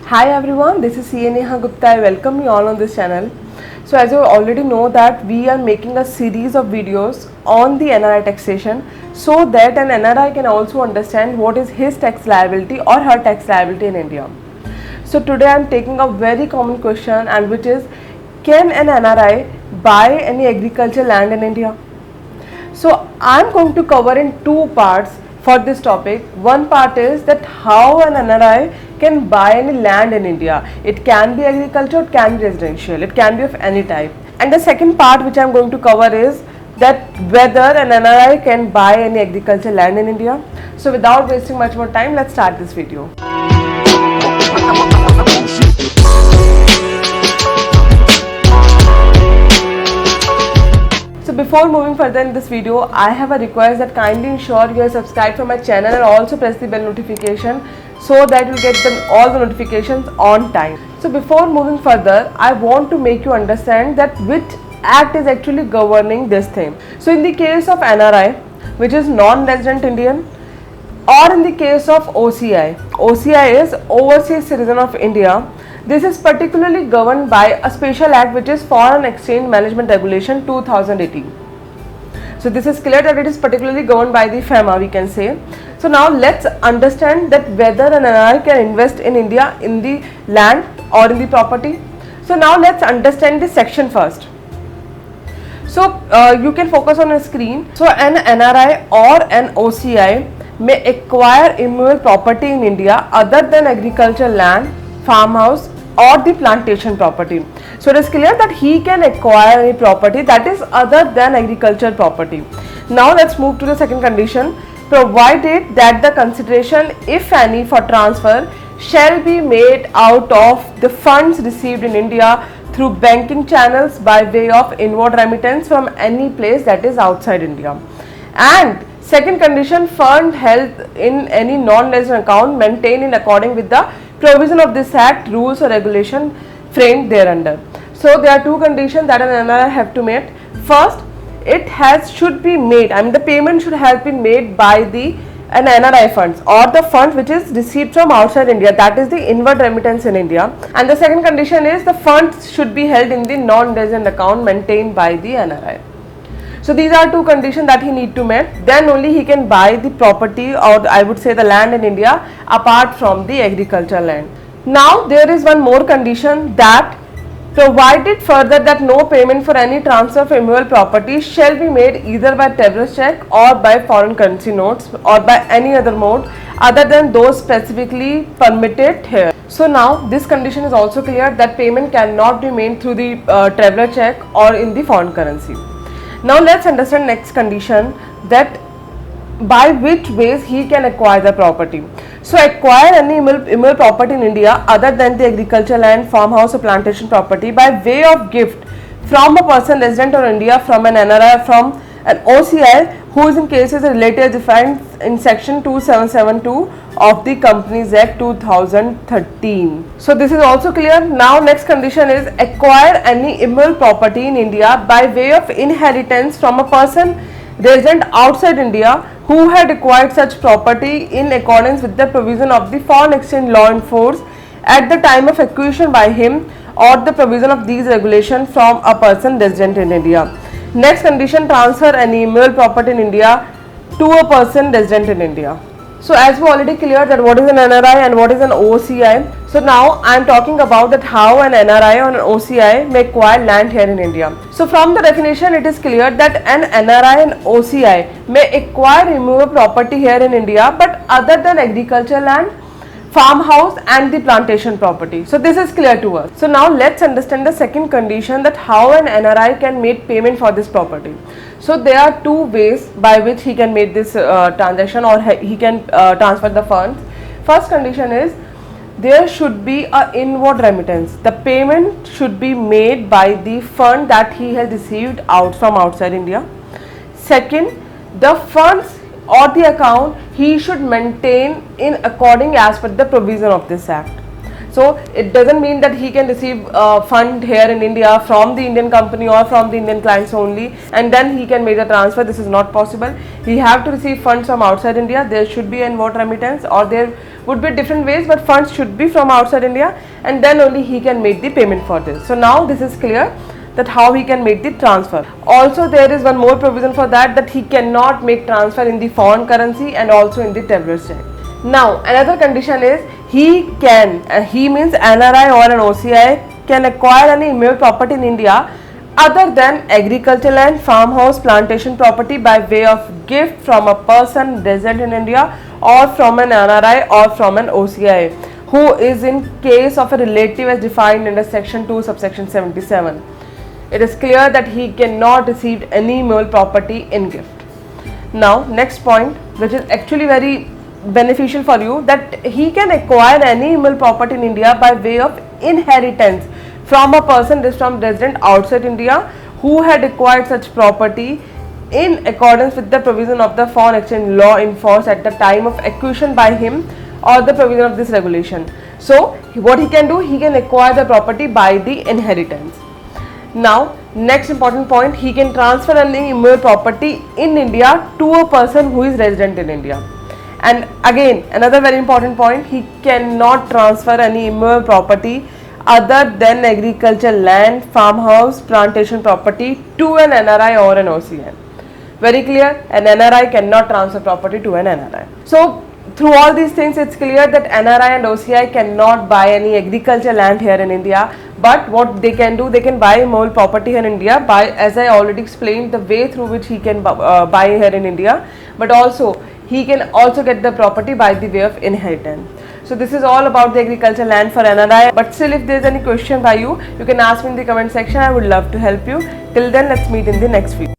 Hi everyone, this is CA Neha Gupta. I welcome you all on this channel. So as you already know that we are making a series of videos on the NRI taxation so that an NRI can also understand what is his tax liability or her tax liability in India. So today I am taking a very common question, and which is, can an NRI buy any agricultural land in India? So I am going to cover in two parts for this topic. One part is that how an NRI can buy any land in India. It can be agriculture, it can be residential, it can be of any type. And the second part which I am going to cover is that whether an NRI can buy any agricultural land in India. So without wasting much more time, let's start this video. So before moving further in this video, I have a request that kindly ensure you are subscribed for my channel and also press the bell notification so that you get all the notifications on time. So before moving further, I want to make you understand that which act is actually governing this thing. So in the case of NRI, which is non-resident Indian, or in the case of OCI, OCI is Overseas Citizen of India. This is particularly governed by a special act which is Foreign Exchange Management Regulation 2018. So this is clear that it is particularly governed by the FEMA, we can say. So now let's understand that whether an NRI can invest in India in the land or in the property. So now let's understand this section first. So you can focus on a screen. So an NRI or an OCI may acquire immovable property in India other than agricultural land, farmhouse or the plantation property. So it is clear that he can acquire any property that is other than agricultural property. Now let's move to the second condition, provided that the consideration, if any, for transfer shall be made out of the funds received in India through banking channels by way of inward remittance from any place that is outside India. And second condition, fund held in any non-resident account maintained in according with the provision of this act, rules or regulation framed thereunder. So there are two conditions that an NRI have to meet. First, it should be made, the payment should have been made by an NRI funds or the funds which is received from outside India, that is the inward remittance in India. And the second condition is the funds should be held in the non-resident account maintained by the NRI. So these are two conditions that he need to meet. Then only he can buy the property, or I would say the land in India, apart from the agricultural land. Now there is one more condition, that provided further that no payment for any transfer of immovable property shall be made either by traveller's check or by foreign currency notes or by any other mode other than those specifically permitted here. So now this condition is also clear that payment cannot be made through the traveller check or in the foreign currency. Now let's understand next condition, that by which ways he can acquire the property. So acquire any immovable property in India other than the agricultural land, farmhouse or plantation property by way of gift from a person resident in India, from an NRI, from an OCI who is in cases related defined in section 2772 of the Companies Act 2013. So this is also clear. Now next condition is acquire any immovable property in India by way of inheritance from a person resident outside India who had acquired such property in accordance with the provision of the foreign exchange law in force at the time of acquisition by him or the provision of these regulations from a person resident in India. Next condition, transfer any immovable property in India to a person resident in India. So as we already cleared that what is an NRI and what is an OCI. So now I am talking about that how an NRI or an OCI may acquire land here in India. So from the definition it is clear that an NRI and OCI may acquire immovable property here in India but other than agricultural land, farmhouse and the plantation property. So this is clear to us. So now let's understand the second condition, that how an NRI can make payment for this property. So there are two ways by which he can make this transaction, or he can transfer the funds. First condition is there should be a inward remittance. The payment should be made by the fund that he has received from outside India. Second, the funds or the account he should maintain in according as per the provision of this act. So it doesn't mean that he can receive fund here in India from the Indian company or from the Indian clients only, and then he can make the transfer. This is not possible. He have to receive funds from outside India. There should be an inward remittance, or there would be different ways, but funds should be from outside India, and then only he can make the payment for this. So now this is clear that how he can make the transfer. Also there is one more provision for that he cannot make transfer in the foreign currency and also in the traveler's check. Now another condition is he can, he means NRI or an OCI can acquire any immovable property in India other than agricultural land, farmhouse, plantation property by way of gift from a person resident in India or from an NRI or from an OCI who is in case of a relative as defined under section 2 subsection 77. It is clear that he cannot receive any immovable property in gift. Now next point, which is actually very beneficial for you, that he can acquire any immovable property in India by way of inheritance from a person resident outside India who had acquired such property in accordance with the provision of the foreign exchange law in force at the time of acquisition by him or the provision of this regulation. So what he can do, he can acquire the property by the inheritance. Now next important point, he can transfer any immovable property in India to a person who is resident in India. And again another very important point, he cannot transfer any immovable property other than agricultural land, farmhouse, plantation property to an NRI or an OCI. Very clear, an NRI cannot transfer property to an NRI. So through all these things, it's clear that NRI and OCI cannot buy any agricultural land here in India, but what they can do, they can buy immovable property here in India by, as I already explained, the way through which he can buy here in India, but also he can also get the property by the way of inheritance. So this is all about the agricultural land for NRI, but still if there is any question by you, you can ask me in the comment section. I would love to help you. Till then, let's meet in the next video.